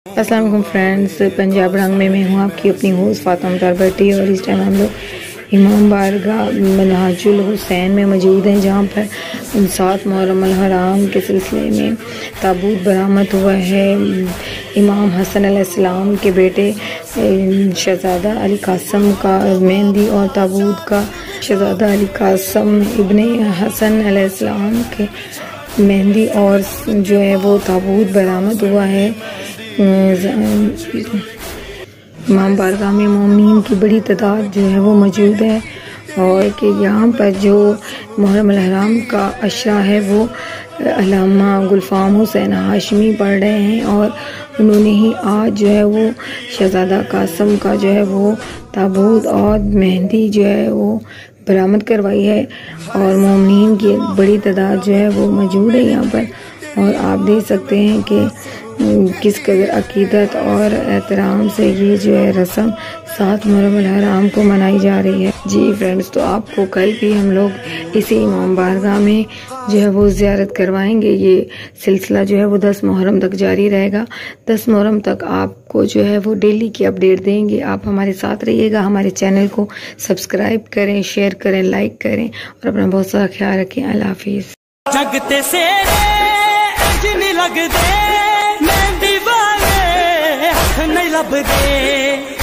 السلام علیکم فرینڈس، پنجاب رنگ میں ہوں آپ کی اپنی ہوسٹ فاطمہ مختار بھٹی، اور اس ٹائم ہم لوگ امام بارگاہ منہاج الحسین میں موجود ہیں، جہاں پر 7 محرم الحرام کے سلسلے میں تابوت برآمد ہوا ہے۔ امام حسن علیہ السلام کے بیٹے شہزادہ علی قاسم کا مہندی اور تابوت کا شہزادہ علی قاسم ابن حسن علیہ السلام کے مہندی اور جو ہے وہ تابوت برآمد ہوا ہے۔ امام بارگاہ میں مومنین کی بڑی تعداد جو ہے وہ موجود ہے، اور کہ یہاں پر جو محرم الحرام کا عشرہ ہے وہ علامہ گلفام حسین ہاشمی پڑھ رہے ہیں، اور انہوں نے ہی آج جو ہے وہ شہزادہ قاسم کا جو ہے وہ تابوت اور مہندی جو ہے وہ برآمد کروائی ہے، اور مومنین کی بڑی تعداد جو ہے وہ موجود ہے یہاں پر۔ اور آپ دیکھ سکتے ہیں کہ کس قدر عقیدت اور احترام سے یہ جو ہے رسم 7 محرم الحرام کو منائی جا رہی ہے۔ جی فرینڈز، تو آپ کو کل بھی ہم لوگ اسی امام بارگاہ میں جو ہے وہ زیارت کروائیں گے۔ یہ سلسلہ جو ہے وہ 10 محرم تک جاری رہے گا۔ 10 محرم تک آپ کو جو ہے وہ ڈیلی کی اپڈیٹ دیں گے۔ آپ ہمارے ساتھ رہیے گا، ہمارے چینل کو سبسکرائب کریں، شیئر کریں، لائک کریں، اور اپنا بہت سارا خیال رکھیں۔ اللہ حافظ۔ جگتے سے نہیں لگ دے مہندی والے ہاتھ نہیں لب دے۔